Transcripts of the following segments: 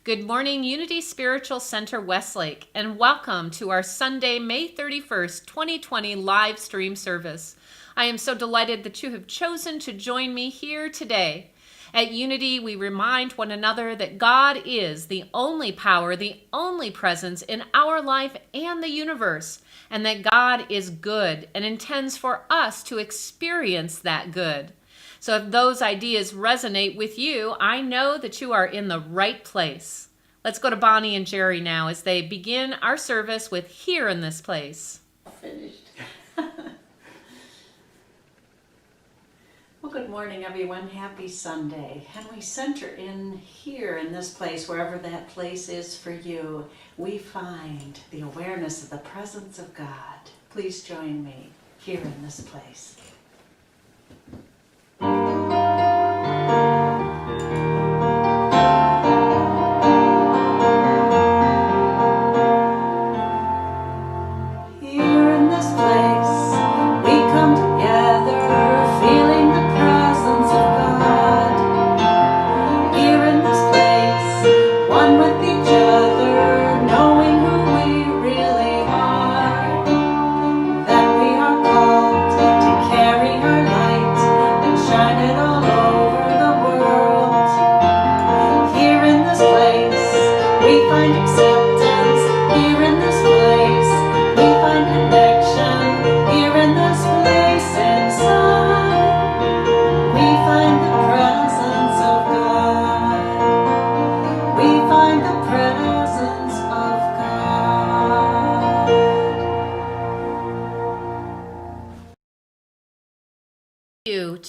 Good morning, Unity Spiritual Center Westlake, and welcome to our Sunday, May 31st, 2020 live stream service. I am so delighted that you have chosen to join me here today. At Unity, we remind one another that God is the only power, the only presence in our life and the universe, and that God is good and intends for us to experience that good. So if those ideas resonate with you, I know that you are in the right place. Let's go to Bonnie and Jerry now as they begin our service with Here in This Place. Finished. Well, good morning, everyone. Happy Sunday. And we center in here in this place, wherever that place is for you. We find the awareness of the presence of God. Please join me here in this place.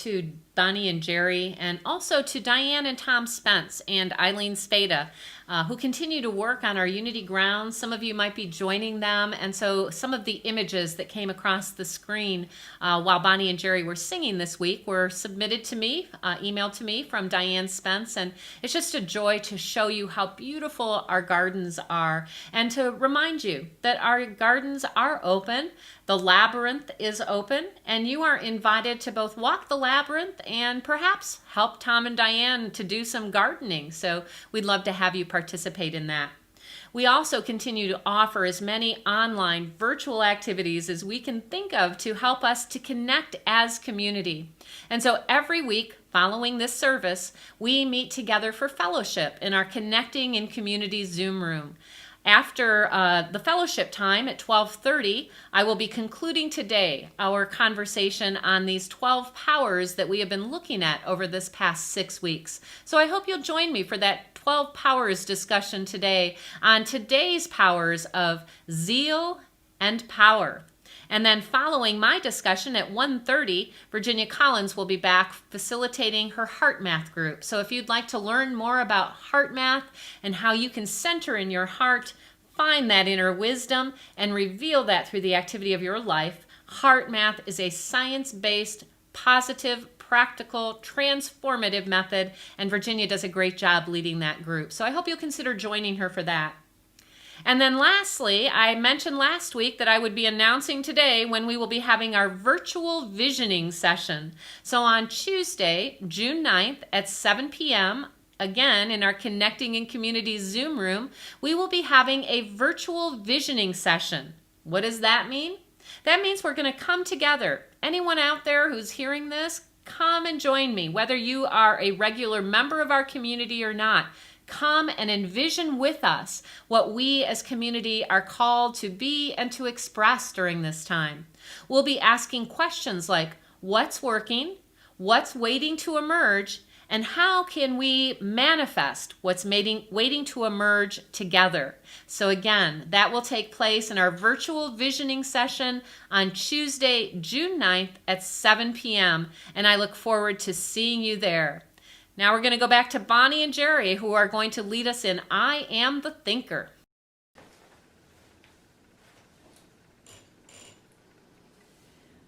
To Bonnie and Jerry, and also to Diane and Tom Spence and Eileen Spada, who continue to work on our Unity grounds. Some of you might be joining them, and so some of the images that came across the screen while Bonnie and Jerry were singing this week were submitted to me, emailed to me from Diane Spence, and it's just a joy to show you how beautiful our gardens are and to remind you that our gardens are open. The labyrinth is open, and you are invited to both walk the labyrinth and perhaps help Tom and Diane to do some gardening. So we'd love to have you participate in that. We also continue to offer as many online virtual activities as we can think of to help us to connect as community. And so every week following this service, we meet together for fellowship in our Connecting in Community Zoom room. After the fellowship time at 12:30, I will be concluding today our conversation on these 12 powers that we have been looking at over this past 6 weeks. So I hope you'll join me for that 12 powers discussion today on today's powers of zeal and power. And then following my discussion at 1:30, Virginia Collins will be back facilitating her Heart Math group. So if you'd like to learn more about Heart Math and how you can center in your heart, find that inner wisdom, and reveal that through the activity of your life, Heart Math is a science-based, positive, practical, transformative method, and Virginia does a great job leading that group. So I hope you'll consider joining her for that. And then lastly, I mentioned last week that I would be announcing today when we will be having our virtual visioning session. So on Tuesday, June 9th at 7 p.m., again in our Connecting in Community Zoom room, we will be having a virtual visioning session. What does that mean? That means we're going to come together. Anyone out there who's hearing this, come and join me, whether you are a regular member of our community or not. Come and envision with us what we as community are called to be and to express during this time. We'll be asking questions like, what's working, what's waiting to emerge, and how can we manifest what's waiting to emerge together? So again, that will take place in our virtual visioning session on Tuesday, June 9th at 7 p.m., and I look forward to seeing you there. Now we're going to go back to Bonnie and Jerry, who are going to lead us in I Am the Thinker.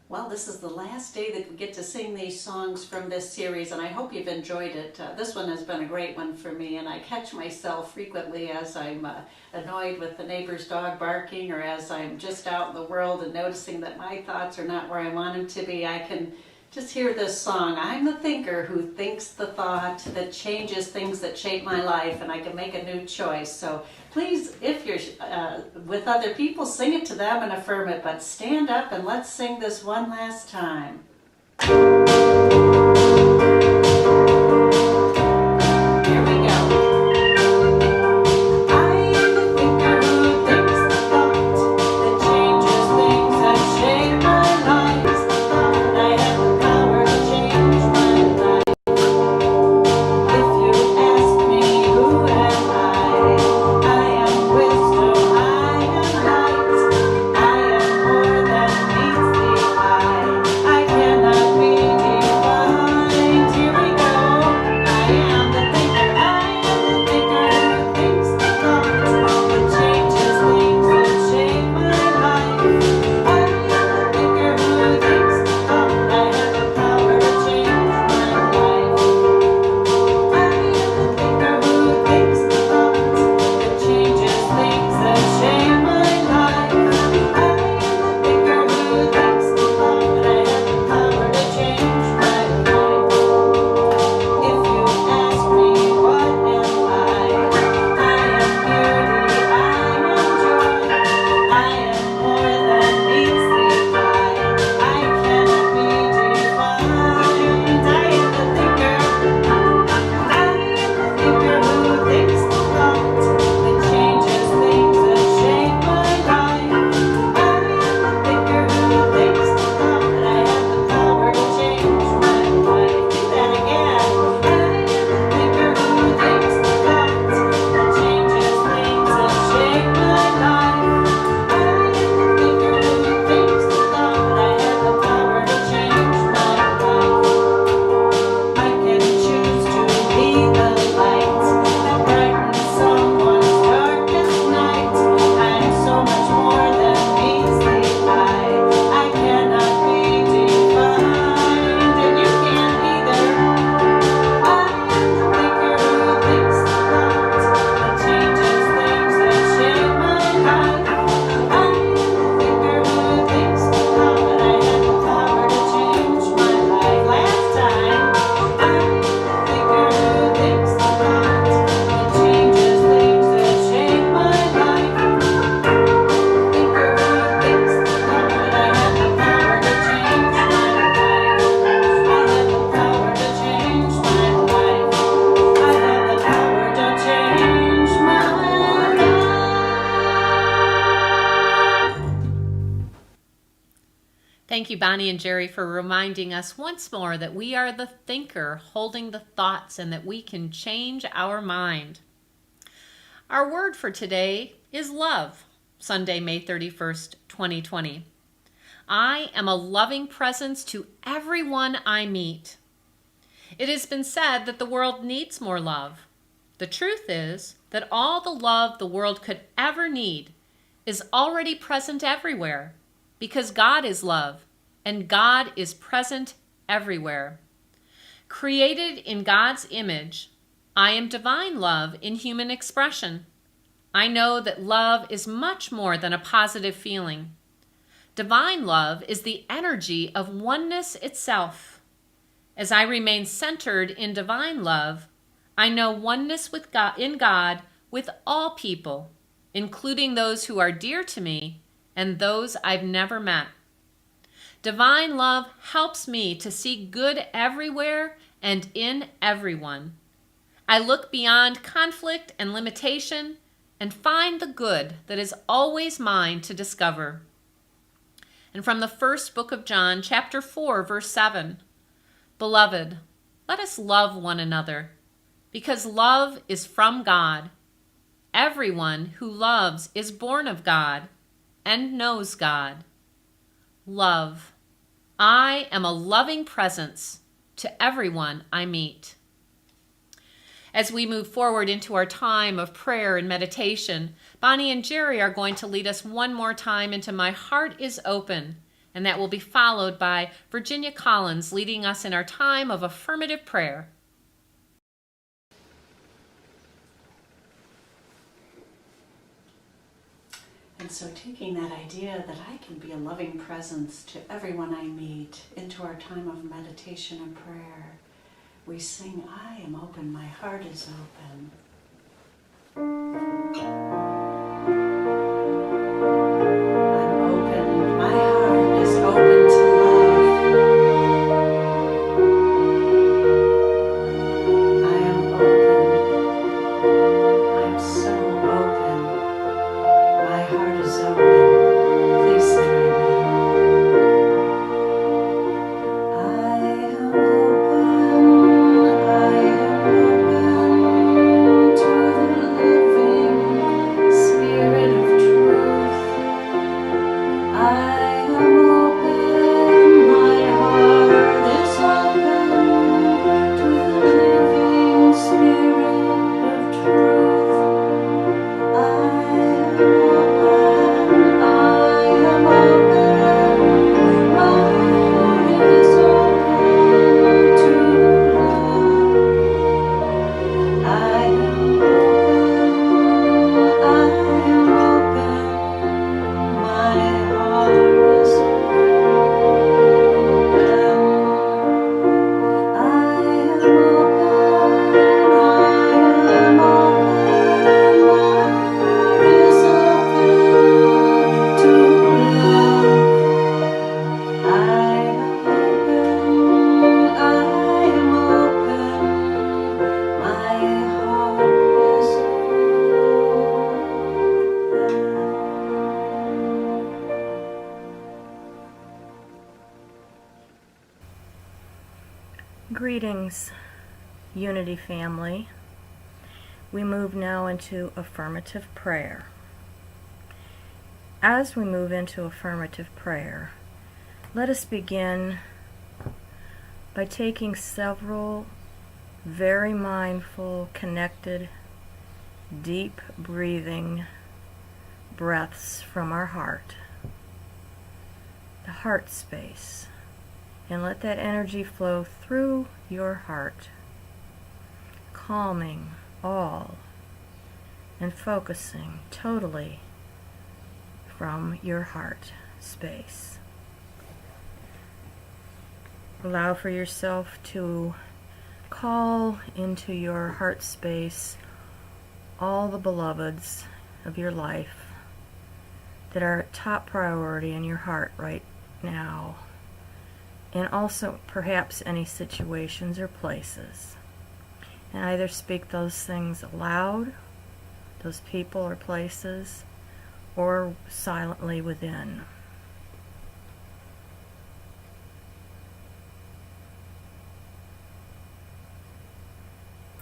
Well, this is the last day that we get to sing these songs from this series, and I hope you've enjoyed it. This one has been a great one for me, and I catch myself frequently as I'm annoyed with the neighbor's dog barking, or as I'm just out in the world and noticing that my thoughts are not where I want them to be. I can just hear this song. I'm the thinker who thinks the thought that changes things that shape my life, and I can make a new choice. So please, if you're with other people, sing it to them and affirm it, but stand up and let's sing this one last time. Thank you, Bonnie and Jerry, for reminding us once more that we are the thinker holding the thoughts and that we can change our mind. Our word for today is love, Sunday, May 31st, 2020. I am a loving presence to everyone I meet. It has been said that the world needs more love. The truth is that all the love the world could ever need is already present everywhere, because God is love, and God is present everywhere. Created in God's image, I am divine love in human expression. I know that love is much more than a positive feeling. Divine love is the energy of oneness itself. As I remain centered in divine love, I know oneness with God, in God with all people, including those who are dear to me and those I've never met. Divine love helps me to see good everywhere and in everyone. I look beyond conflict and limitation and find the good that is always mine to discover. And from the first book of John, chapter 4, verse 7, Beloved, let us love one another, because love is from God. Everyone who loves is born of God and knows God. Love. I am a loving presence to everyone I meet. As we move forward into our time of prayer and meditation, Bonnie and Jerry are going to lead us one more time into My Heart is Open, and that will be followed by Virginia Collins leading us in our time of affirmative prayer. And And so taking that idea that I can be a loving presence to everyone I meet into our time of meditation and prayer, we sing, I am open, my heart is open. I'm open, my heart is open to love. I am open, I'm so open. My heart is open. Please join me. I am open. I am open to the living Spirit of truth. I am open. My heart is open to the living Spirit of truth. Greetings, Unity family. We move now into affirmative prayer. As we move into affirmative prayer, let us begin by taking several very mindful, connected, deep breathing breaths from our heart, the heart space. And let that energy flow through your heart, calming all and focusing totally from your heart space. Allow for yourself to call into your heart space all the beloveds of your life that are top priority in your heart right now. And also perhaps any situations or places. And either speak those things aloud, those people or places, or silently within.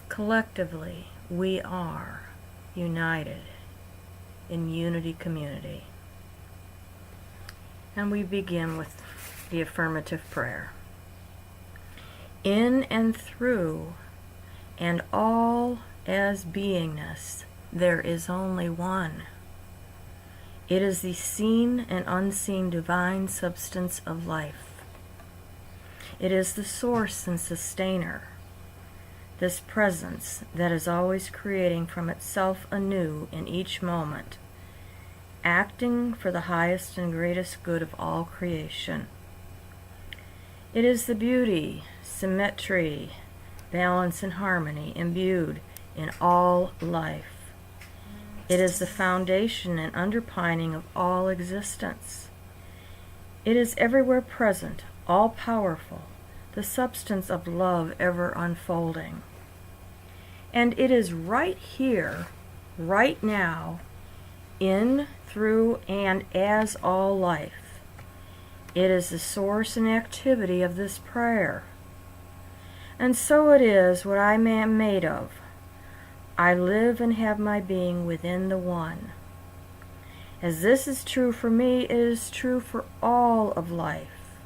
Collectively, we are united in Unity Community. And we begin with the affirmative prayer. In and through and all as beingness, there is only one. It is the seen and unseen divine substance of life. It is the source and sustainer, this presence that is always creating from itself anew in each moment, acting for the highest and greatest good of all creation. It is the beauty, symmetry, balance, and harmony imbued in all life. It is the foundation and underpinning of all existence. It is everywhere present, all-powerful, the substance of love ever unfolding. And it is right here, right now, in, through, and as all life. It is the source and activity of this prayer. And so it is what I am made of. I live and have my being within the One. As this is true for me, it is true for all of life.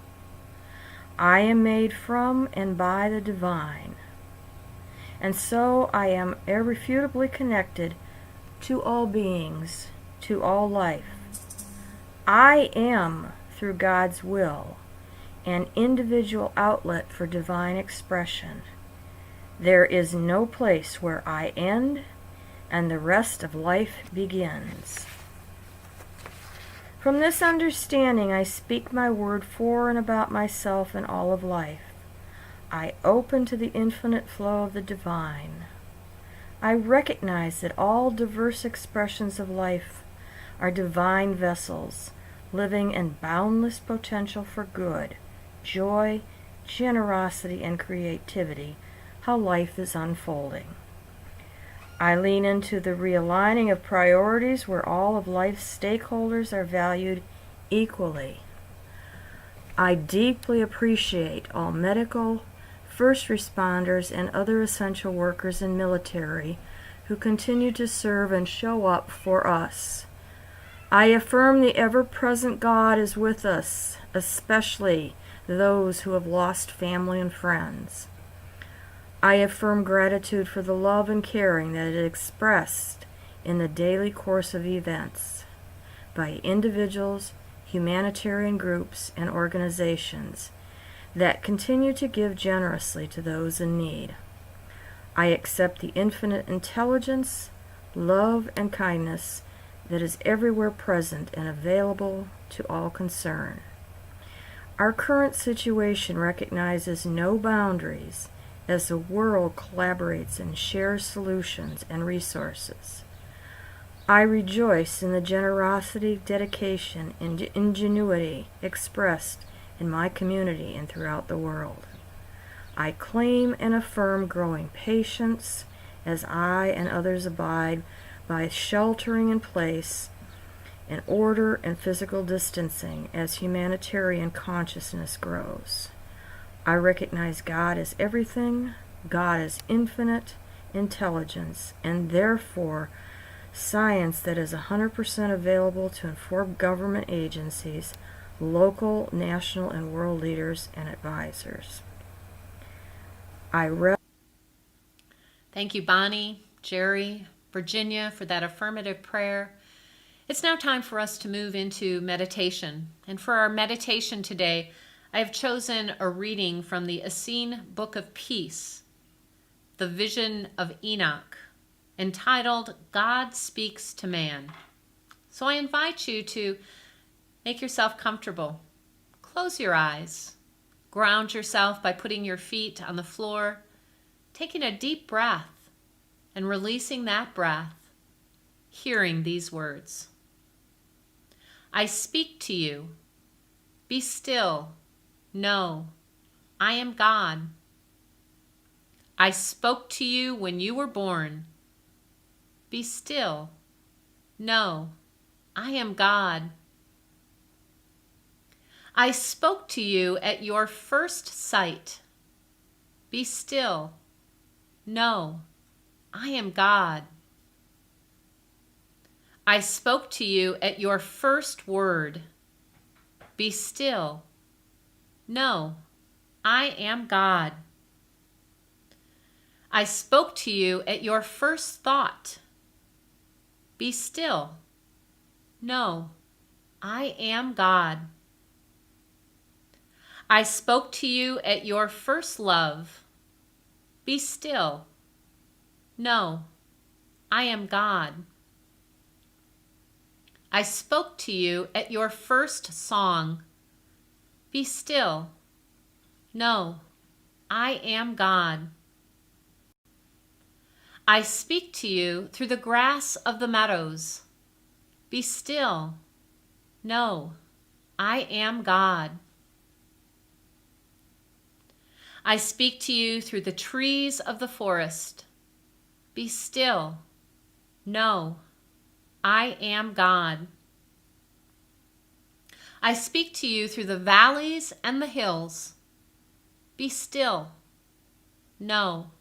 I am made from and by the divine. And so I am irrefutably connected to all beings, to all life. I am, through God's will, an individual outlet for divine expression. There is no place where I end and the rest of life begins. From this understanding, I speak my word for and about myself and all of life. I open to the infinite flow of the divine. I recognize that all diverse expressions of life are divine vessels, living in boundless potential for good, joy, generosity, and creativity, how life is unfolding. I lean into the realigning of priorities where all of life's stakeholders are valued equally. I deeply appreciate all medical, first responders, and other essential workers and military who continue to serve and show up for us. I affirm the ever-present God is with us, especially those who have lost family and friends. I affirm gratitude for the love and caring that is expressed in the daily course of events by individuals, humanitarian groups, and organizations that continue to give generously to those in need. I accept the infinite intelligence, love, and kindness that is everywhere present and available to all concerned. Our current situation recognizes no boundaries as the world collaborates and shares solutions and resources. I rejoice in the generosity, dedication, and ingenuity expressed in my community and throughout the world. I claim and affirm growing patience as I and others abide by sheltering in place and order and physical distancing as humanitarian consciousness grows. I recognize God as everything, God is infinite intelligence, and therefore science that is 100% available to inform government agencies, local, national, and world leaders and advisors. Thank you, Bonnie, Jerry, Virginia, for that affirmative prayer. It's now time for us to move into meditation. And for our meditation today, I have chosen a reading from the Essene Book of Peace, The Vision of Enoch, entitled God Speaks to Man. So I invite you to make yourself comfortable. Close your eyes. Ground yourself by putting your feet on the floor, taking a deep breath, and releasing that breath, hearing these words. I speak to you. Be still. Know, I am God. I spoke to you when you were born. Be still. Know, I am God. I spoke to you at your first sight. Be still. Know, I am God. I spoke to you at your first word. Be still. Know, I am God. I spoke to you at your first thought. Be still. Know, I am God. I spoke to you at your first love. Be still. Know, I am God. I spoke to you at your first song. Be still. Know, I am God. I speak to you through the grass of the meadows. Be still. Know, I am God. I speak to you through the trees of the forest. Be still. Know, I am God. I speak to you through the valleys and the hills. Be still. Know,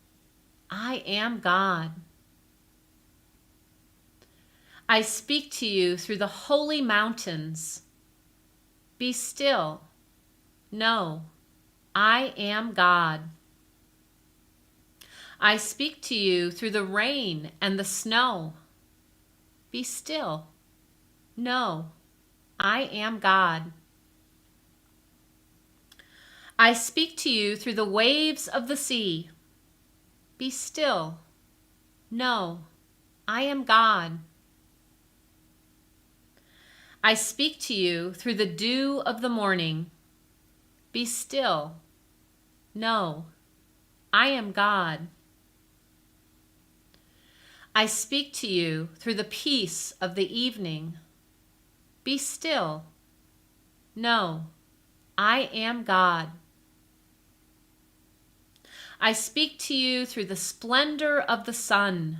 I am God. I speak to you through the holy mountains. Be still. Know, I am God. I speak to you through the rain and the snow. Be still. Know, I am God. I speak to you through the waves of the sea. Be still. Know, I am God. I speak to you through the dew of the morning. Be still. Know, I am God. I speak to you through the peace of the evening. Be still. Know, I am God. I speak to you through the splendor of the sun.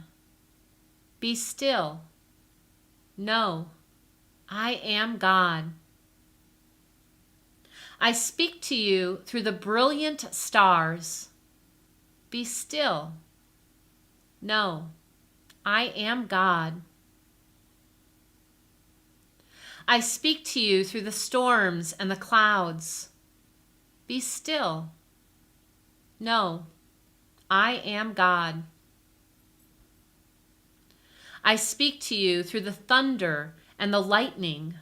Be still. Know, I am God. I speak to you through the brilliant stars. Be still. Know, I am God. I speak to you through the storms and the clouds. Be still. Know, I am God. I speak to you through the thunder and the lightning.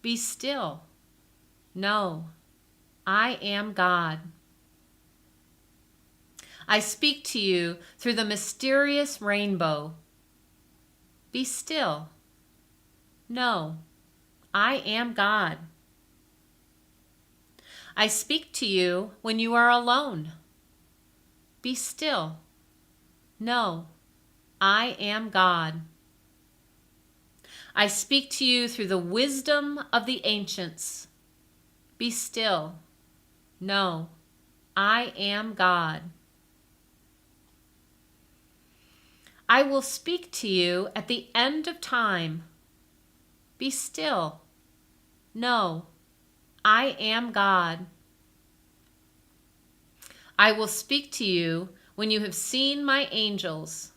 Be still. Know, I am God. I speak to you through the mysterious rainbow. Be still. Know, I am God. I speak to you when you are alone. Be still. Know, I am God. I speak to you through the wisdom of the ancients. Be still. Know, I am God. I will speak to you at the end of time. Be still. Know, I am God. I will speak to you when you have seen my angels.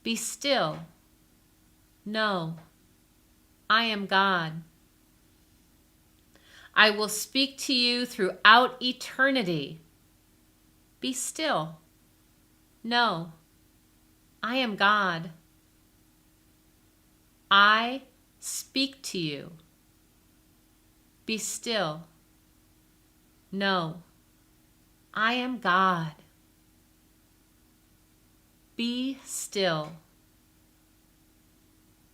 Be still. Know, I am God. I will speak to you throughout eternity. Be still. Know, I am God. I speak to you. Be still. Know, I am God. Be still.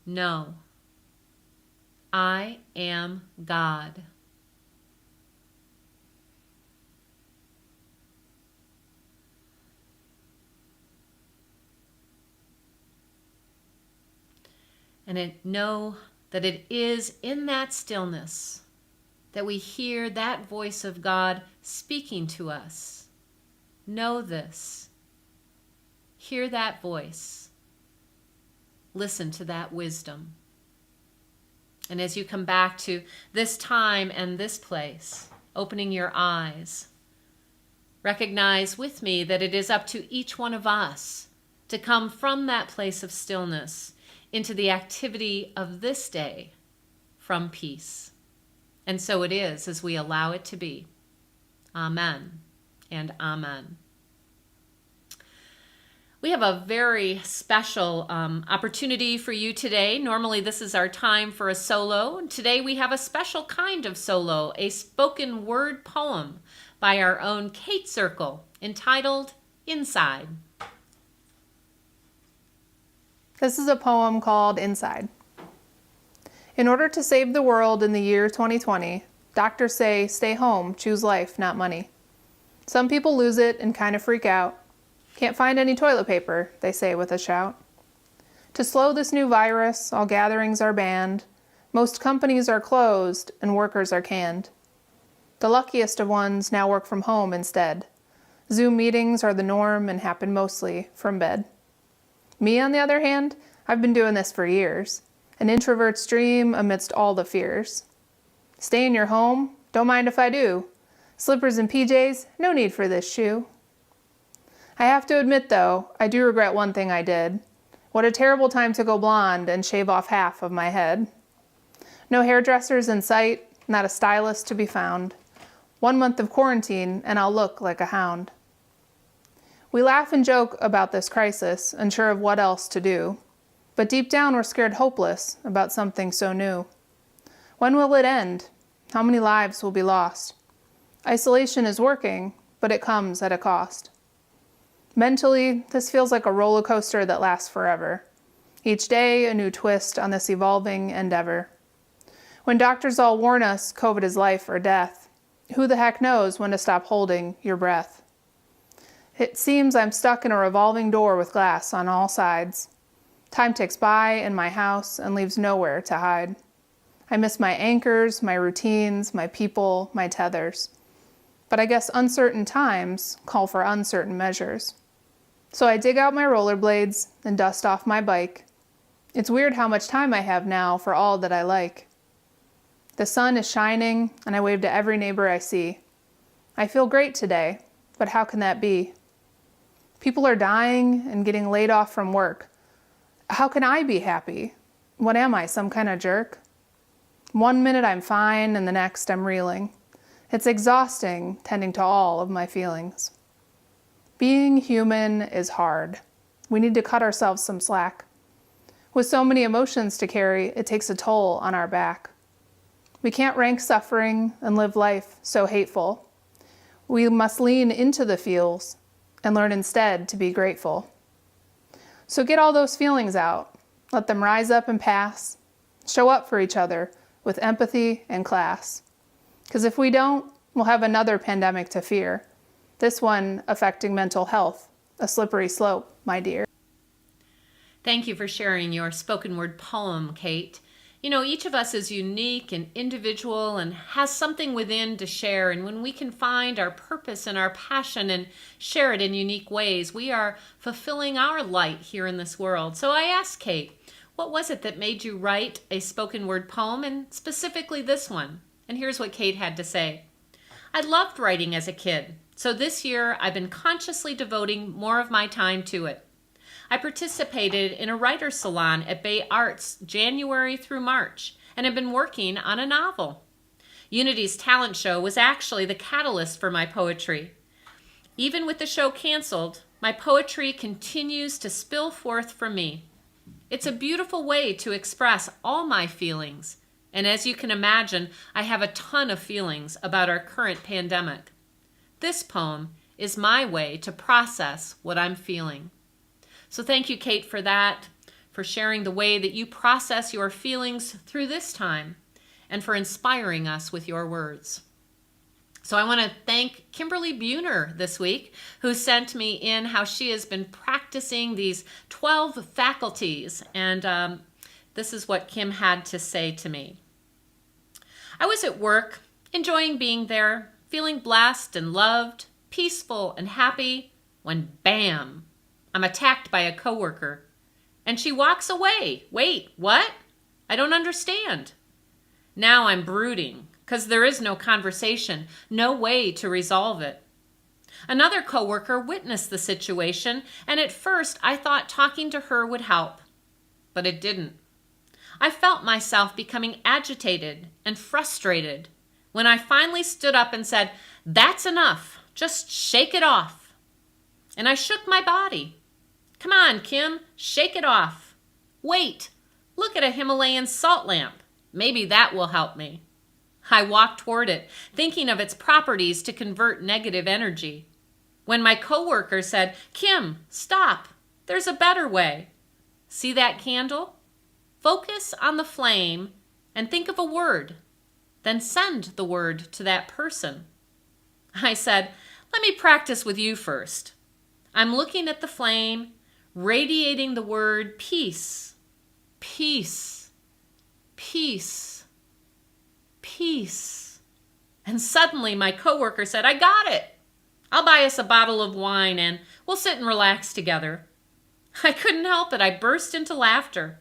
Know, I am God. And know that it is in that stillness that we hear that voice of God speaking to us. Know this. Hear that voice. Listen to that wisdom. And as you come back to this time and this place, opening your eyes, recognize with me that it is up to each one of us to come from that place of stillness into the activity of this day from peace. And so it is as we allow it to be. Amen and amen. We have a very special opportunity for you today. Normally this is our time for a solo. And today we have a special kind of solo, a spoken word poem by our own Kate Circle entitled Inside. This is a poem called Inside. In order to save the world in the year 2020, doctors say stay home, choose life, not money. Some people lose it and kind of freak out. Can't find any toilet paper, they say with a shout. To slow this new virus, all gatherings are banned. Most companies are closed and workers are canned. The luckiest of ones now work from home instead. Zoom meetings are the norm and happen mostly from bed. Me, on the other hand, I've been doing this for years. An introvert's dream amidst all the fears. Stay in your home, don't mind if I do. Slippers and PJs, no need for this shoe. I have to admit though, I do regret one thing I did. What a terrible time to go blonde and shave off half of my head. No hairdressers in sight, not a stylist to be found. 1 month of quarantine and I'll look like a hound. We laugh and joke about this crisis, unsure of what else to do. But deep down we're scared hopeless about something so new. When will it end? How many lives will be lost? Isolation is working, but it comes at a cost. Mentally, this feels like a roller coaster that lasts forever. Each day, a new twist on this evolving endeavor. When doctors all warn us COVID is life or death, who the heck knows when to stop holding your breath? It seems I'm stuck in a revolving door with glass on all sides. Time ticks by in my house and leaves nowhere to hide. I miss my anchors, my routines, my people, my tethers. But I guess uncertain times call for uncertain measures. So I dig out my rollerblades and dust off my bike. It's weird how much time I have now for all that I like. The sun is shining and I wave to every neighbor I see. I feel great today, but how can that be? People are dying and getting laid off from work. How can I be happy? What am I, some kind of jerk? One minute I'm fine and the next I'm reeling. It's exhausting tending to all of my feelings. Being human is hard. We need to cut ourselves some slack. With so many emotions to carry, it takes a toll on our back. We can't rank suffering and live life so hateful. We must lean into the feels and learn instead to be grateful. So get all those feelings out. Let them rise up and pass. Show up for each other with empathy and class. Because if we don't, we'll have another pandemic to fear. This one affecting mental health, a slippery slope, my dear. Thank you for sharing your spoken word poem, Kate. You know, each of us is unique and individual and has something within to share. And when we can find our purpose and our passion and share it in unique ways, we are fulfilling our light here in this world. So I asked Kate, what was it that made you write a spoken word poem, and specifically this one? And here's what Kate had to say. I loved writing as a kid, so this year I've been consciously devoting more of my time to it. I participated in a writer's salon at Bay Arts January through March and have been working on a novel. Unity's talent show was actually the catalyst for my poetry. Even with the show canceled, my poetry continues to spill forth from me. It's a beautiful way to express all my feelings, and as you can imagine, I have a ton of feelings about our current pandemic. This poem is my way to process what I'm feeling. So thank you, Kate, for that, for sharing the way that you process your feelings through this time, and for inspiring us with your words. So I want to thank Kimberly Buhner this week, who sent me in how she has been practicing these 12 faculties, and this is what Kim had to say to me. I was at work, enjoying being there, feeling blessed and loved, peaceful and happy, when bam! I'm attacked by a coworker, and she walks away. Wait, what? I don't understand. Now I'm brooding, because there is no conversation, no way to resolve it. Another coworker witnessed the situation, and at first I thought talking to her would help, but it didn't. I felt myself becoming agitated and frustrated when I finally stood up and said, "That's enough, just shake it off." And I shook my body. Come on, Kim, shake it off. Wait, look at a Himalayan salt lamp. Maybe that will help me. I walked toward it, thinking of its properties to convert negative energy. When my coworker said, "Kim, stop. There's a better way. See that candle? Focus on the flame and think of a word. Then send the word to that person." I said, "Let me practice with you first." I'm looking at the flame, radiating the word peace, peace, peace, peace. And suddenly my coworker said, "I got it. I'll buy us a bottle of wine and we'll sit and relax together." I couldn't help it. I burst into laughter.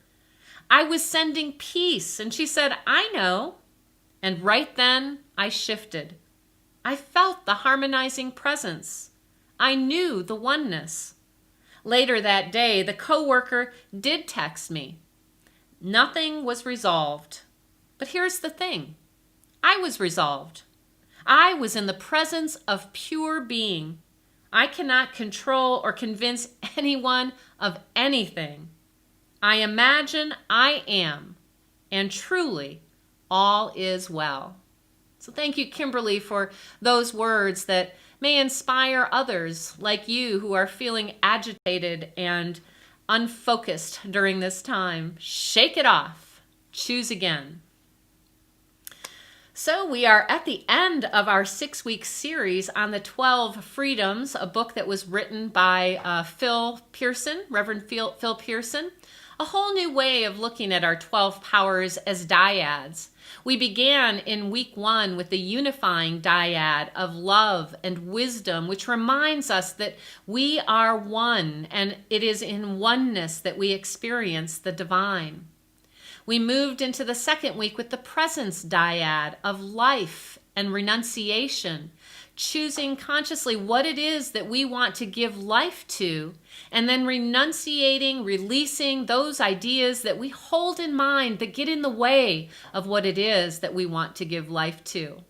I was sending peace, and she said, "I know." And right then I shifted. I felt the harmonizing presence. I knew the oneness. Later that day, the coworker did text me. Nothing was resolved. But here's the thing. I was resolved. I was in the presence of pure being. I cannot control or convince anyone of anything. I imagine I am, and truly, all is well. So thank you, Kimberly, for those words that may inspire others like you who are feeling agitated and unfocused during this time. Shake it off. Choose again. So we are at the end of our 6-week series on the 12 Freedoms, a book that was written by Phil Pearson, Reverend Phil Pearson. A whole new way of looking at our 12 powers as dyads. We began in week 1 with the unifying dyad of love and wisdom, which reminds us that we are one, and it is in oneness that we experience the divine. We moved into the 2nd week with the presence dyad of life and renunciation, choosing consciously what it is that we want to give life to, and then renunciating, releasing those ideas that we hold in mind that get in the way of what it is that we want to give life to.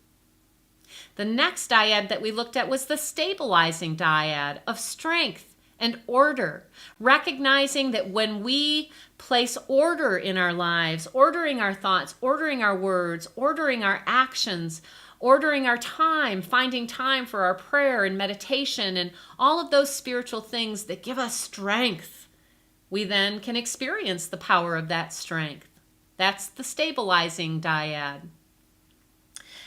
The next dyad that we looked at was the stabilizing dyad of strength and order, recognizing that when we place order in our lives, ordering our thoughts, ordering our words, ordering our actions, ordering our time, finding time for our prayer and meditation and all of those spiritual things that give us strength, we then can experience the power of that strength. That's the stabilizing dyad.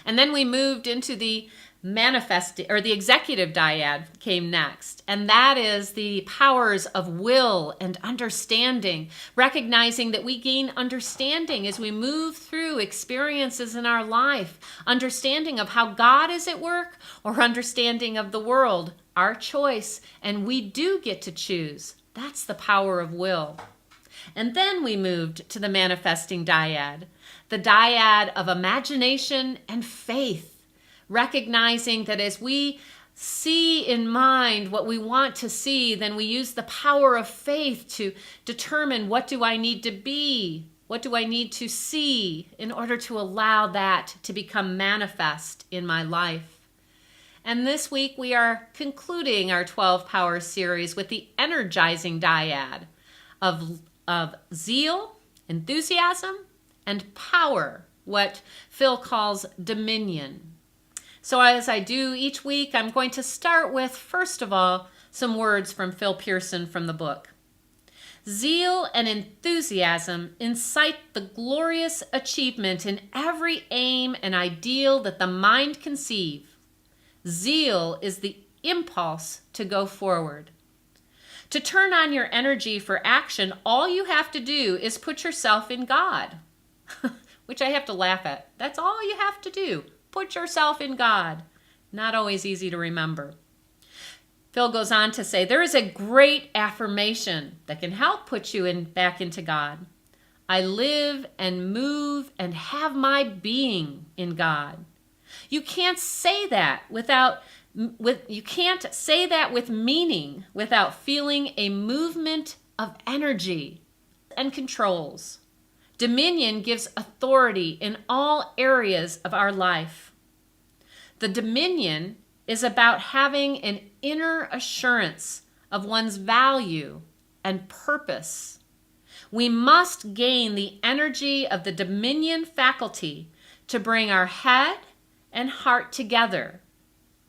And then we moved into the the executive dyad came next, and that is the powers of will and understanding, recognizing that we gain understanding as we move through experiences in our life, understanding of how God is at work or understanding of the world, our choice, and we do get to choose. That's the power of will. And then we moved to the manifesting dyad, the dyad of imagination and faith, recognizing that as we see in mind what we want to see, then we use the power of faith to determine what do I need to be, what do I need to see in order to allow that to become manifest in my life. And this week we are concluding our 12 Power series with the energizing dyad of zeal, enthusiasm, and power, what Phil calls dominion. So as I do each week, I'm going to start with, first of all, some words from Phil Pearson from the book. Zeal and enthusiasm incite the glorious achievement in every aim and ideal that the mind conceive. Zeal is the impulse to go forward. To turn on your energy for action, all you have to do is put yourself in God, which I have to laugh at. That's all you have to do. Put yourself in God. Not always easy to remember. Phil goes on to say, there is a great affirmation that can help put you back into God. I live and move and have my being in God. You can't say that with meaning without feeling a movement of energy and controls. Dominion gives authority in all areas of our life. The dominion is about having an inner assurance of one's value and purpose. We must gain the energy of the dominion faculty to bring our head and heart together,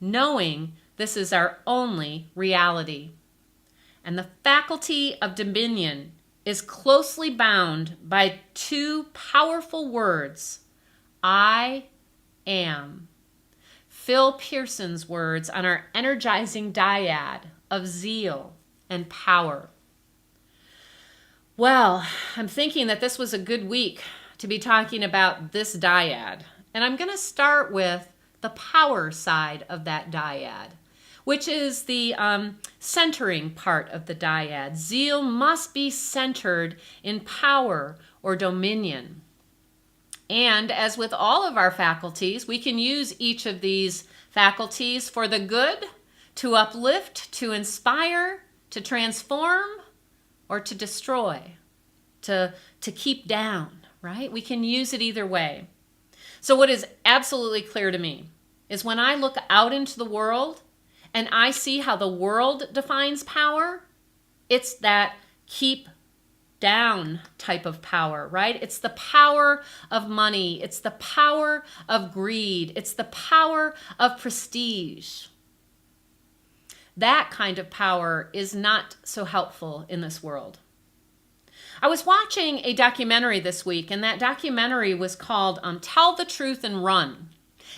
knowing this is our only reality. And the faculty of dominion is closely bound by 2 powerful words, I am. Phil Pearson's words on our energizing dyad of zeal and power. Well, I'm thinking that this was a good week to be talking about this dyad. And I'm going to start with the power side of that dyad, which is the centering part of the dyad. Zeal must be centered in power or dominion. And as with all of our faculties, we can use each of these faculties for the good, to uplift, to inspire, to transform, or to destroy, to keep down, right? We can use it either way. So what is absolutely clear to me is when I look out into the world and I see how the world defines power, it's that keep down type of power, right? It's the power of money. It's the power of greed. It's the power of prestige. That kind of power is not so helpful in this world. I was watching a documentary this week, and that documentary was called Tell the Truth and Run.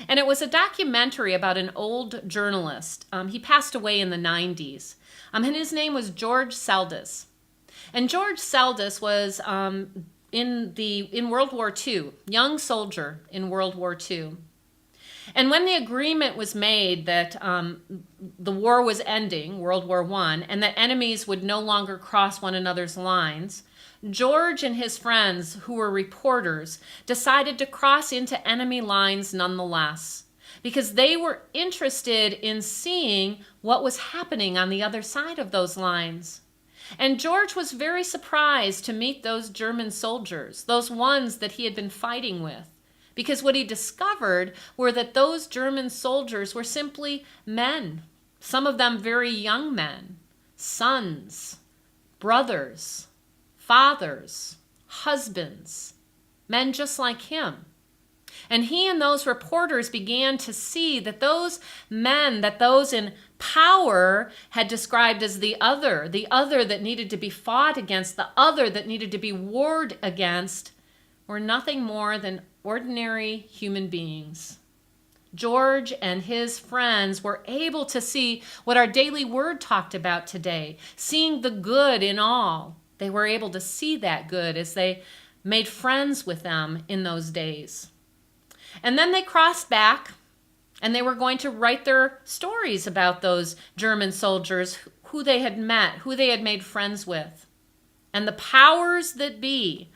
And it was a documentary about an old journalist. He passed away in the 90s. And his name was George Seldes. And George Seldes was in World War II, young soldier in World War II. And when the agreement was made that the war was ending, World War I, and that enemies would no longer cross one another's lines, George and his friends, who were reporters, decided to cross into enemy lines nonetheless, because they were interested in seeing what was happening on the other side of those lines. And George was very surprised to meet those German soldiers, those ones that he had been fighting with, because what he discovered were that those German soldiers were simply men, some of them very young men, sons, brothers, fathers, husbands, men just like him. And he and those reporters began to see that those men, that those in power had described as the other that needed to be fought against, the other that needed to be warred against, were nothing more than ordinary human beings. George and his friends were able to see what our daily word talked about today, seeing the good in all. They were able to see that good as they made friends with them in those days. And then they crossed back, and they were going to write their stories about those German soldiers, who they had met, who they had made friends with. And the powers that be,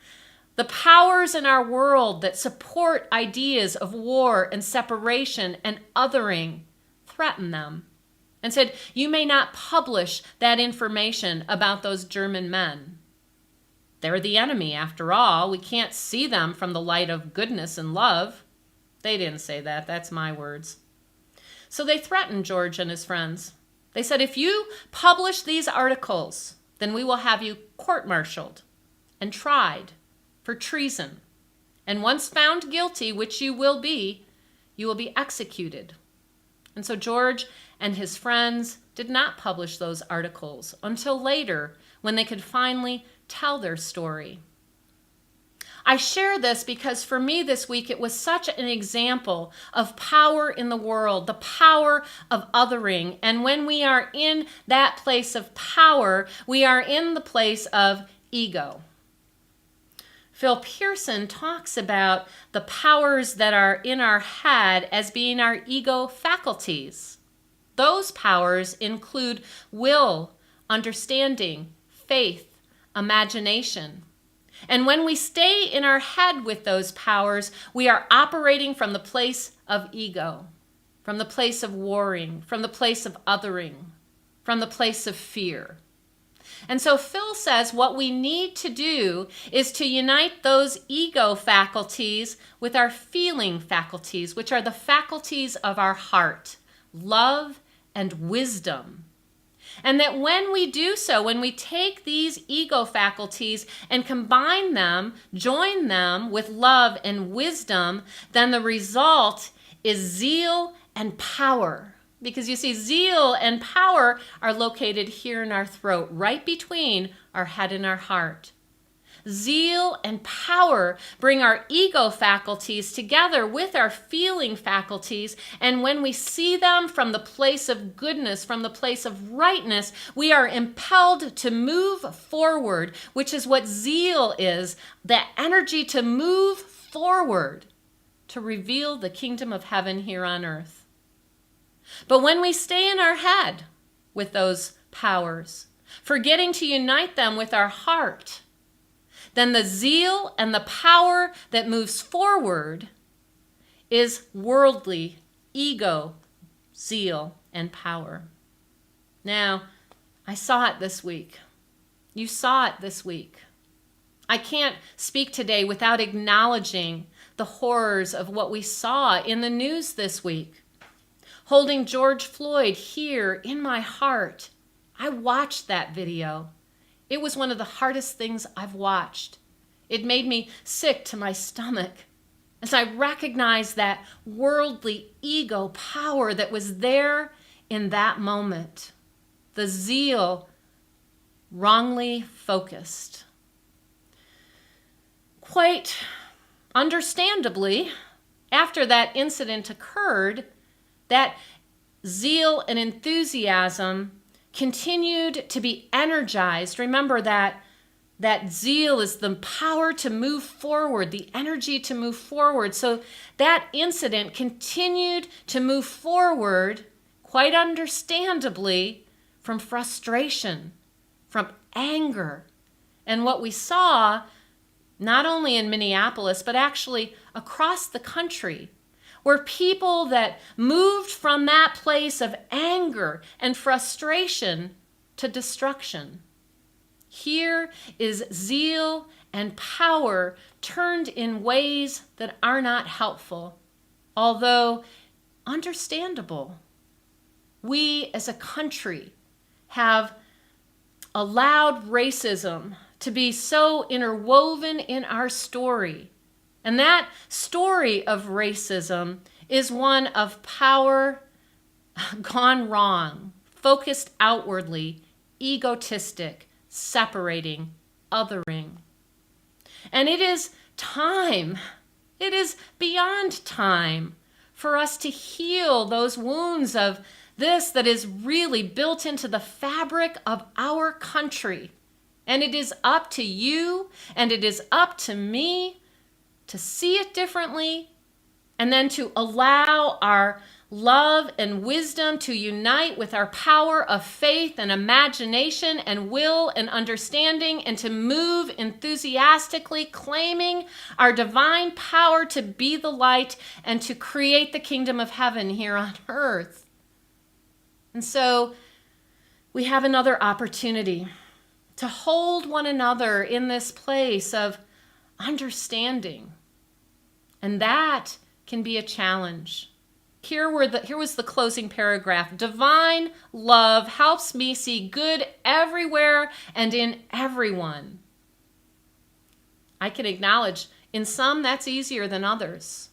the powers in our world that support ideas of war and separation and othering, threatened them and said, you may not publish that information about those German men. They're the enemy, after all. We can't see them from the light of goodness and love. They didn't say that. That's my words. So they threatened George and his friends. They said, if you publish these articles, then we will have you court-martialed and tried for treason. And once found guilty, which you will be executed. And so George and his friends did not publish those articles until later, when they could finally tell their story. I share this because for me this week it was such an example of power in the world, the power of othering. And when we are in that place of power, we are in the place of ego. Phil Pearson talks about the powers that are in our head as being our ego faculties. Those powers include will, understanding, faith, imagination. And when we stay in our head with those powers, we are operating from the place of ego, from the place of warring, from the place of othering, from the place of fear. And so Phil says what we need to do is to unite those ego faculties with our feeling faculties, which are the faculties of our heart, love and wisdom. And that when we do so, when we take these ego faculties and combine them, join them with love and wisdom, then the result is zeal and power. Because you see, zeal and power are located here in our throat, right between our head and our heart. Zeal and power bring our ego faculties together with our feeling faculties, and when we see them from the place of goodness, from the place of rightness, we are impelled to move forward, which is what zeal is, the energy to move forward, to reveal the kingdom of heaven here on earth. But when we stay in our head with those powers, forgetting to unite them with our heart, then the zeal and the power that moves forward is worldly ego, zeal, and power. Now, I saw it this week. You saw it this week. I can't speak today without acknowledging the horrors of what we saw in the news this week. Holding George Floyd here in my heart, I watched that video. It was one of the hardest things I've watched. It made me sick to my stomach as I recognized that worldly ego power that was there in that moment. The zeal wrongly focused. quite understandably, after that incident occurred, that zeal and enthusiasm continued to be energized. Remember that zeal is the power to move forward, the energy to move forward. So that incident continued to move forward, quite understandably, from frustration, from anger. And what we saw, not only in Minneapolis, but actually across the country, were people that moved from that place of anger and frustration to destruction. Here is zeal and power turned in ways that are not helpful, although understandable. We as a country have allowed racism to be so interwoven in our story. And that story of racism is one of power gone wrong, focused outwardly, egotistic, separating, othering. And it is time, it is beyond time for us to heal those wounds of this that is really built into the fabric of our country. And it is up to you and it is up to me to see it differently, and then to allow our love and wisdom to unite with our power of faith and imagination and will and understanding, and to move enthusiastically, claiming our divine power to be the light and to create the kingdom of heaven here on earth. And so we have another opportunity to hold one another in this place of understanding. And that can be a challenge. Here was the closing paragraph. Divine love helps me see good everywhere and in everyone. I can acknowledge in some that's easier than others.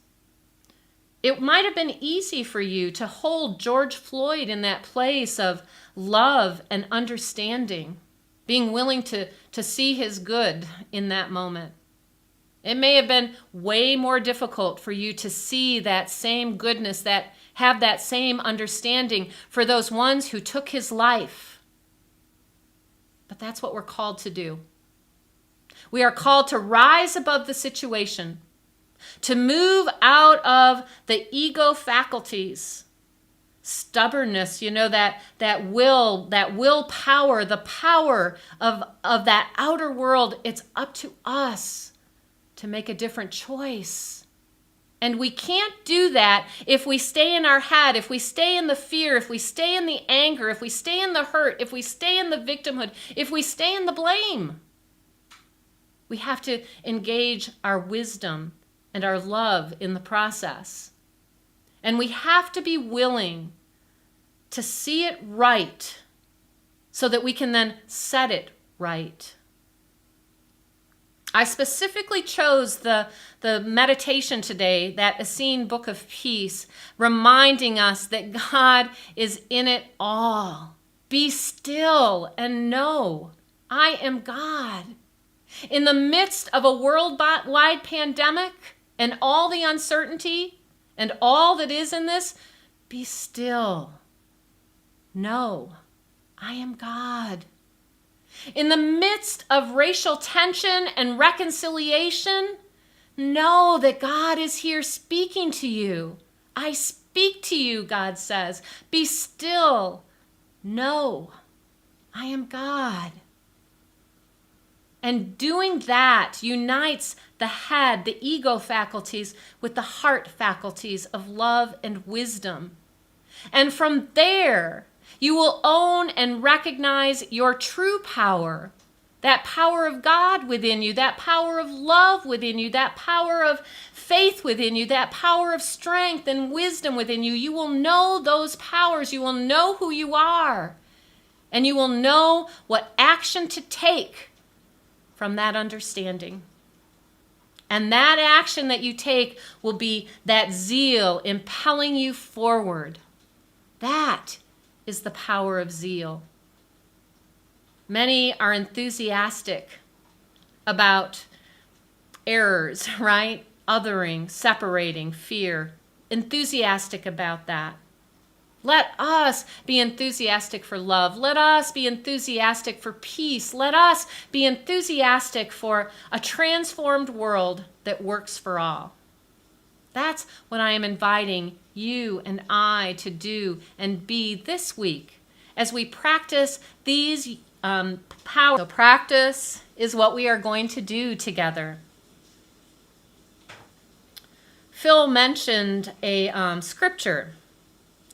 It might have been easy for you to hold George Floyd in that place of love and understanding, being willing to see his good in that moment. It may have been way more difficult for you to see that same goodness, that have that same understanding for those ones who took his life. But that's what we're called to do. We are called to rise above the situation, to move out of the ego faculties, stubbornness, that willpower, the power of that outer world. It's up to us to make a different choice. And we can't do that if we stay in our head, if we stay in the fear, if we stay in the anger, if we stay in the hurt, if we stay in the victimhood, if we stay in the blame. We have to engage our wisdom and our love in the process. And we have to be willing to see it right so that we can then set it right. I specifically chose the meditation today, that Essene Book of Peace, reminding us that God is in it all. Be still and know I am God. In the midst of a worldwide pandemic and all the uncertainty and all that is in this, be still. Know I am God. In the midst of racial tension and reconciliation, know that God is here speaking to you. I speak to you, God says. Be still. Know I am God. And doing that unites the head, the ego faculties, with the heart faculties of love and wisdom. And from there, you will own and recognize your true power, that power of God within you, that power of love within you, that power of faith within you, that power of strength and wisdom within you. You will know those powers. You will know who you are. And you will know what action to take from that understanding. And that action that you take will be that zeal impelling you forward. That is the power of zeal. Many are enthusiastic about errors, right? Othering, separating, fear. Enthusiastic about that. Let us be enthusiastic for love. Let us be enthusiastic for peace. Let us be enthusiastic for a transformed world that works for all. That's what I am inviting you and I to do and be this week as we practice these powers. So practice is what we are going to do together. Phil mentioned a scripture.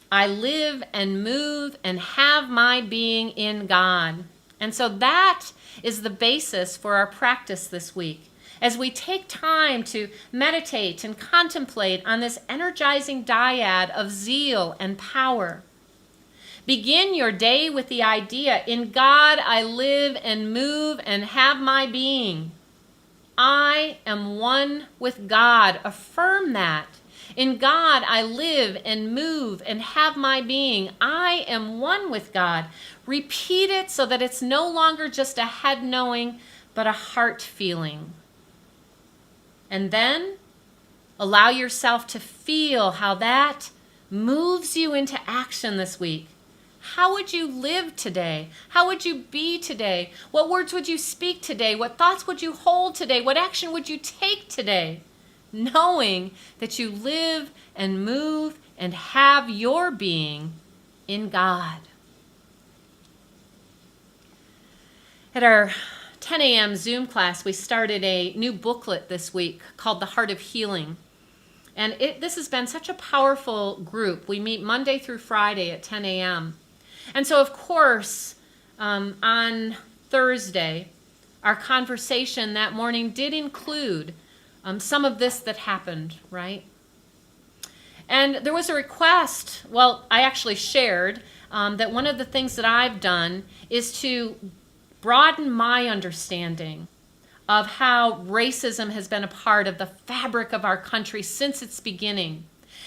I live and move and have my being in God. And so that is the basis for our practice this week. As we take time to meditate and contemplate on this energizing dyad of zeal and power. Begin your day with the idea, in God I live and move and have my being. I am one with God. Affirm that. In God I live and move and have my being. I am one with God. Repeat it so that it's no longer just a head knowing, but a heart feeling. And then allow yourself to feel how that moves you into action this week. How would you live today? How would you be today? What words would you speak today? What thoughts would you hold today? What action would you take today? Knowing that you live and move and have your being in God. At our 10 a.m. Zoom class, we started a new booklet this week called The Heart of Healing. And this has been such a powerful group. We meet Monday through Friday at 10 a.m. And so, of course, on Thursday, our conversation that morning did include some of this that happened, right? And there was a request, well, I actually shared that one of the things that I've done is to broaden my understanding of how racism has been a part of the fabric of our country since its beginning,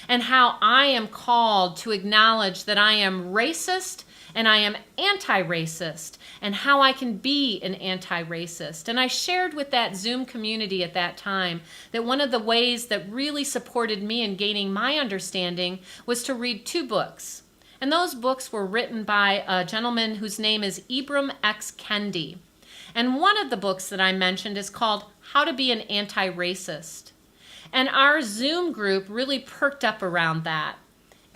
and how I am called to acknowledge that I am racist and I am anti-racist, and how I can be an anti-racist. And I shared with that Zoom community at that time that one of the ways that really supported me in gaining my understanding was to read 2 books. And those books were written by a gentleman whose name is Ibram X. Kendi. And one of the books that I mentioned is called How to Be an Anti-Racist. And our Zoom group really perked up around that.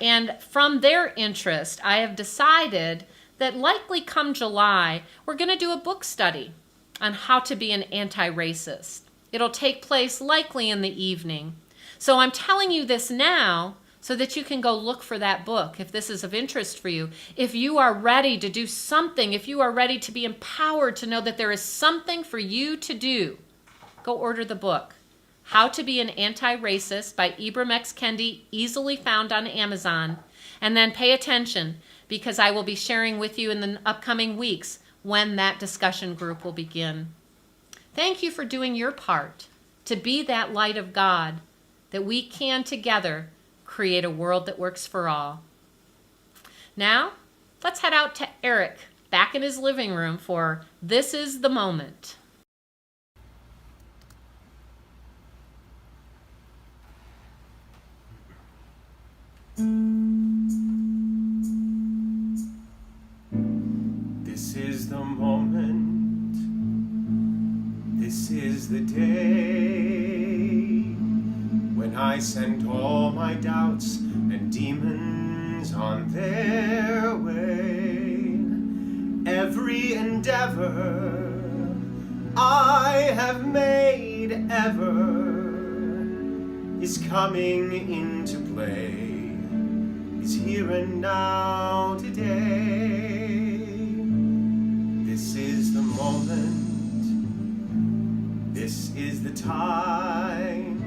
And from their interest, I have decided that likely come July, we're going to do a book study on how to be an anti-racist. It'll take place likely in the evening. So I'm telling you this now so that you can go look for that book if this is of interest for you. If you are ready to do something, if you are ready to be empowered to know that there is something for you to do, go order the book. How to Be an Anti-Racist by Ibram X. Kendi, easily found on Amazon. And then pay attention, because I will be sharing with you in the upcoming weeks when that discussion group will begin. Thank you for doing your part to be that light of God, that we can together create a world that works for all. Now, let's head out to Eric, back in his living room for This is the Moment. This is the moment, this is the day, when I sent all my doubts and demons on their way. Every endeavor I have made ever is coming into play, is here and now today. This is the moment, this is the time,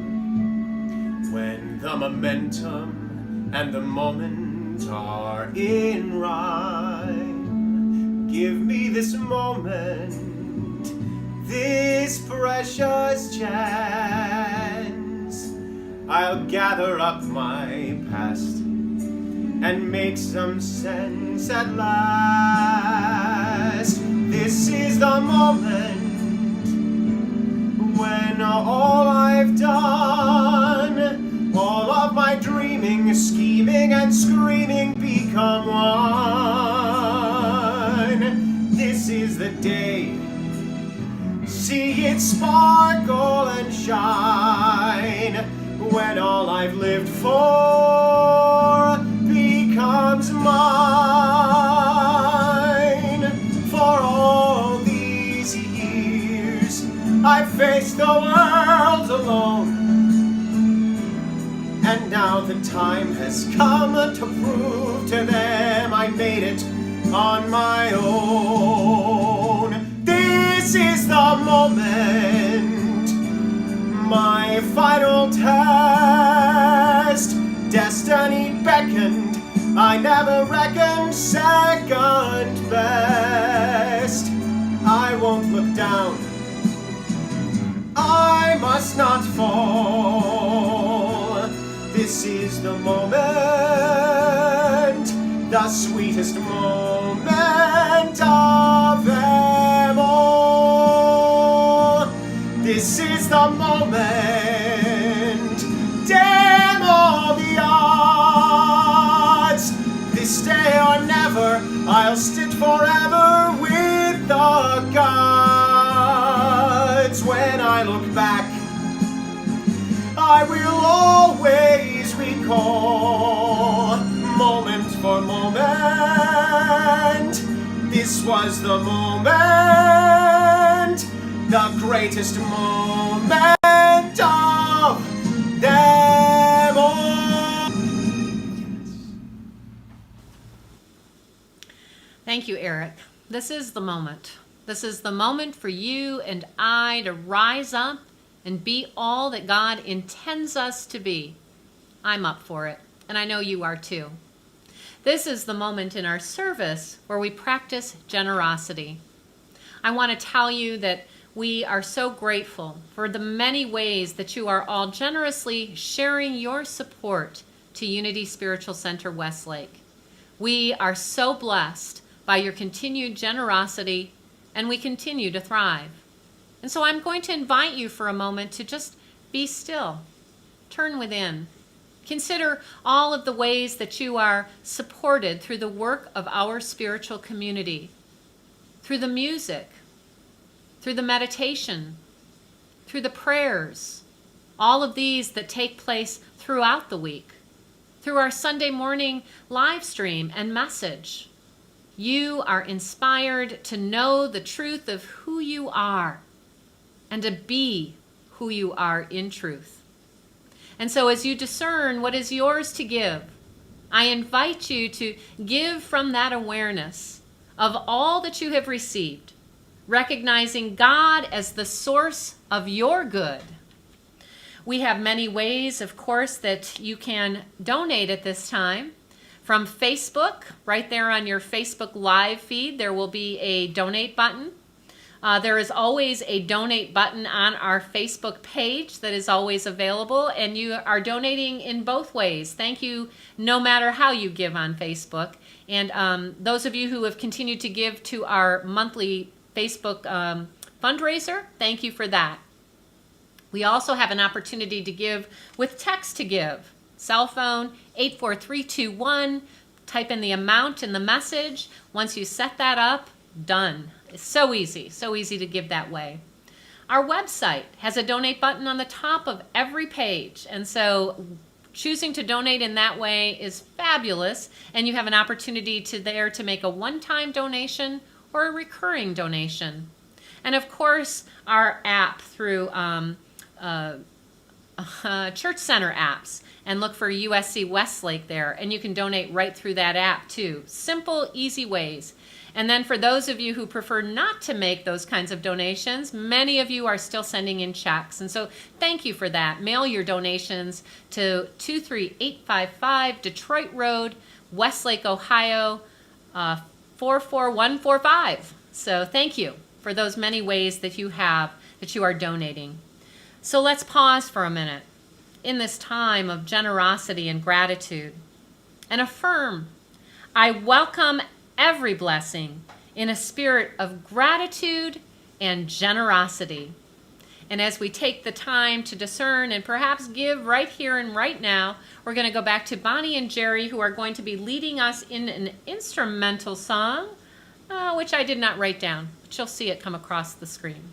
when the momentum and the moment are in rhyme. Give me this moment, this precious chance. I'll gather up my past and make some sense at last. This is the moment when all I've done, all of my dreaming, scheming, and screaming become one. This is the day. See it sparkle and shine when all I've lived for becomes mine. For all these years I've faced the world alone, and now the time has come to prove to them I made it on my own. This is the moment, my final test. Destiny beckoned, I never reckoned second best. I won't look down, I must not fall. This is the moment, the sweetest moment of them all. This is the moment, damn all the odds. This day or never, I'll stitch forever with the gods. When I look back, I will always recall, moment for moment, this was the moment, the greatest moment of them all. Thank you, Eric. This is the moment. This is the moment for you and I to rise up and be all that God intends us to be. I'm up for it, and I know you are too. This is the moment in our service where we practice generosity. I want to tell you that we are so grateful for the many ways that you are all generously sharing your support to Unity Spiritual Center Westlake. We are so blessed by your continued generosity, and we continue to thrive. And so I'm going to invite you for a moment to just be still. Turn within. Consider all of the ways that you are supported through the work of our spiritual community, through the music, through the meditation, through the prayers, all of these that take place throughout the week, through our Sunday morning live stream and message. You are inspired to know the truth of who you are and to be who you are in truth. And so as you discern what is yours to give, I invite you to give from that awareness of all that you have received, recognizing God as the source of your good. We have many ways, of course, that you can donate at this time. From Facebook, right there on your Facebook Live feed, there will be a donate button. There is always a donate button on our Facebook page that is always available, and you are donating in both ways. Thank you no matter how you give on Facebook. And those of you who have continued to give to our monthly Facebook fundraiser, thank you for that. We also have an opportunity to give with text to give. Cell phone 84321, type in the amount in the message. Once you set that up, done. It's so easy to give that way. Our website has a donate button on the top of every page, and so choosing to donate in that way is fabulous, and you have an opportunity to make a one-time donation or a recurring donation. And of course, our app through Church Center apps, and look for USC Westlake there, and you can donate right through that app too. Simple, easy ways. And then for those of you who prefer not to make those kinds of donations, many of you are still sending in checks. And so thank you for that. Mail your donations to 23855 Detroit Road, Westlake, Ohio, 44145. So thank you for those many ways that you are donating. So let's pause for a minute in this time of generosity and gratitude and affirm, I welcome every blessing in a spirit of gratitude and generosity. And as we take the time to discern and perhaps give right here and right now, we're going to go back to Bonnie and Jerry, who are going to be leading us in an instrumental song, which I did not write down, but you'll see it come across the screen.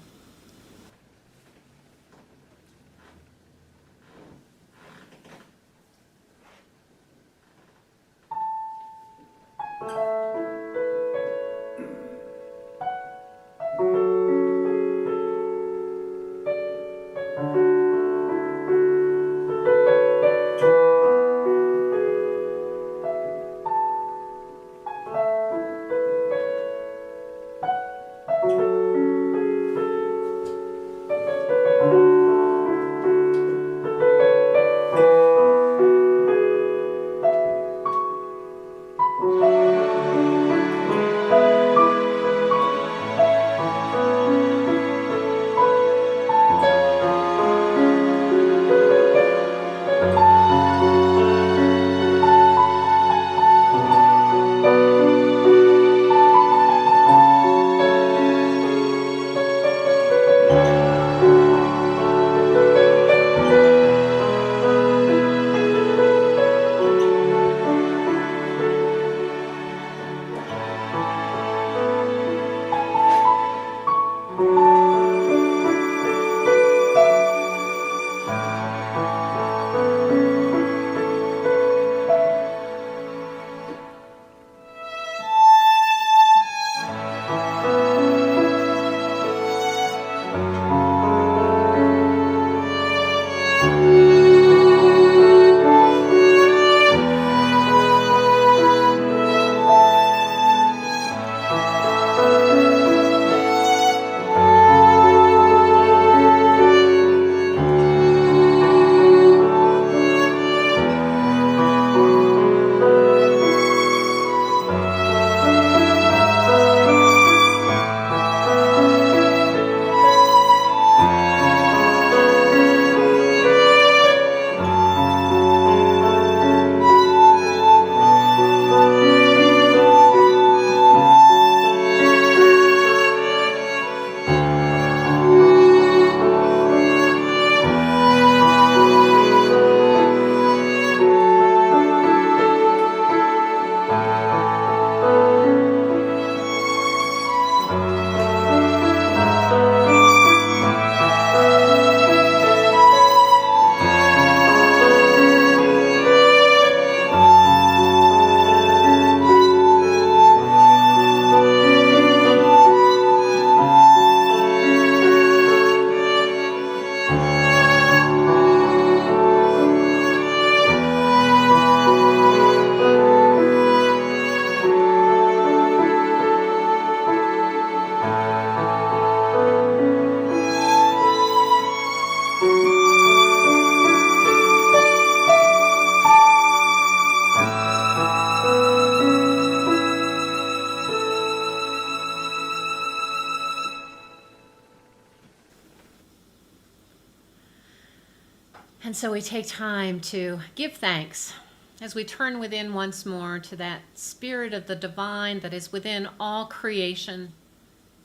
And so we take time to give thanks as we turn within once more to that spirit of the divine that is within all creation,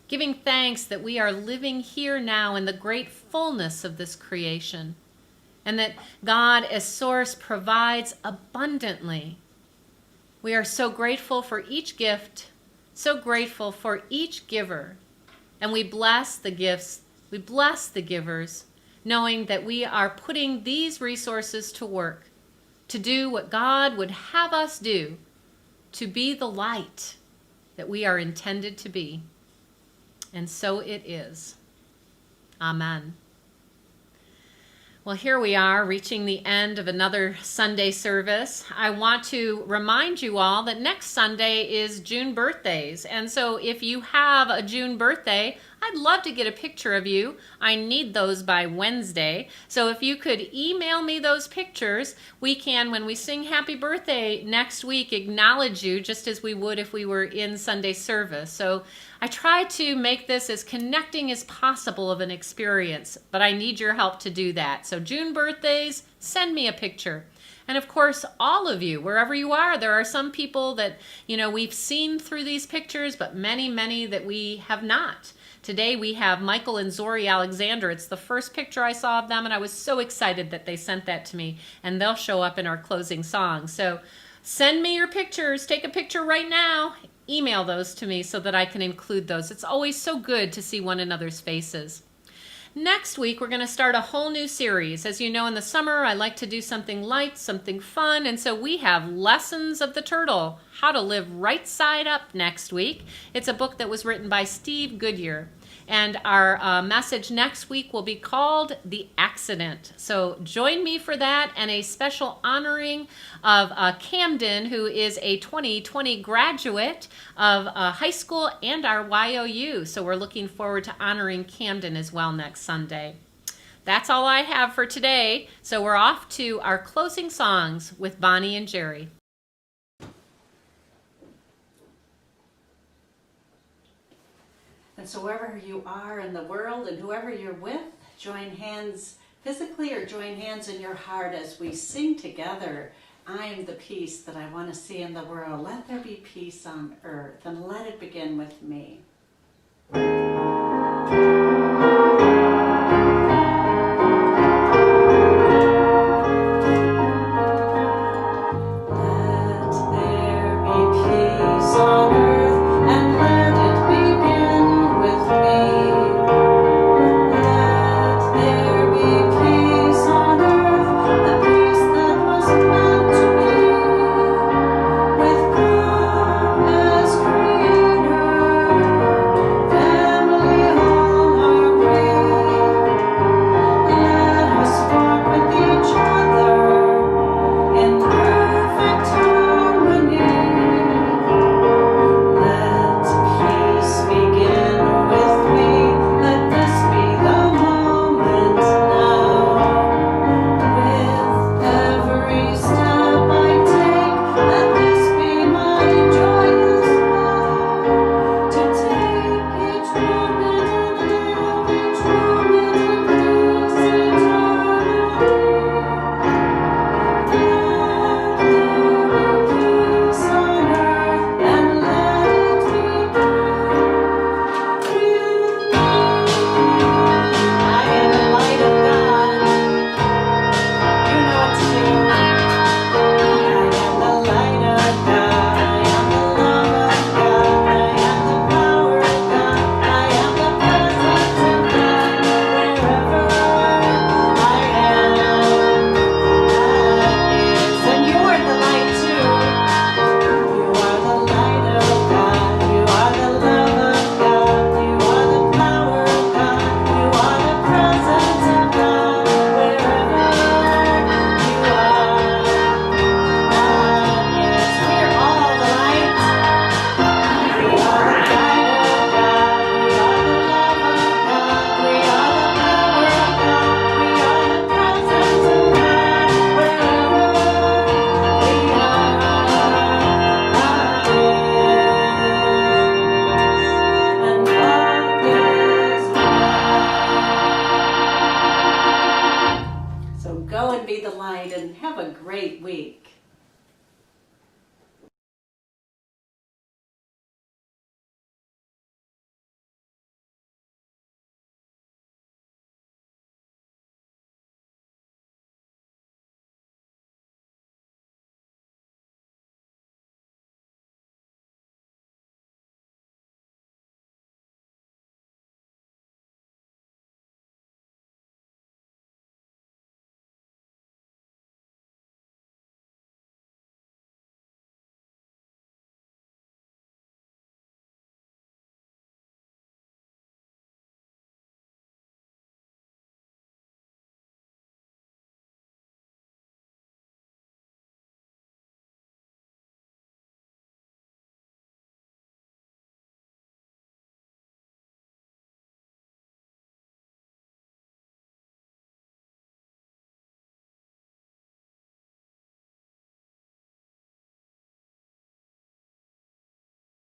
giving thanks that we are living here now in the great fullness of this creation, and that God as source provides abundantly. We are so grateful for each gift, so grateful for each giver, and we bless the gifts, we bless the givers, knowing that we are putting these resources to work to do what God would have us do, to be the light that we are intended to be. And so it is. Amen. Well, here we are reaching the end of another Sunday service. I want to remind you all that next Sunday is June birthdays. And so if you have a June birthday, I'd love to get a picture of you. I need those by Wednesday. So if you could email me those pictures, we can, when we sing happy birthday next week, acknowledge you just as we would if we were in Sunday service. So I try to make this as connecting as possible of an experience, but I need your help to do that. So June birthdays, send me a picture. And of course, all of you, wherever you are, there are some people that, we've seen through these pictures, but many, many that we have not. Today we have Michael and Zori Alexander. It's the first picture I saw of them, and I was so excited that they sent that to me, and they'll show up in our closing song. So send me your pictures. Take a picture right now. Email those to me so that I can include those. It's always so good to see one another's faces. Next week, we're going to start a whole new series. As you know, in the summer, I like to do something light, something fun, and so we have Lessons of the Turtle, How to Live Right Side Up next week. It's a book that was written by Steve Goodyear. And our message next week will be called The Accident. So join me for that and a special honoring of Camden, who is a 2020 graduate of high school and our YOU. So we're looking forward to honoring Camden as well next Sunday. That's all I have for today. So we're off to our closing songs with Bonnie and Jerry. And so wherever you are in the world and whoever you're with, join hands physically or join hands in your heart as we sing together, I am the peace that I want to see in the world. Let there be peace on earth, and let it begin with me.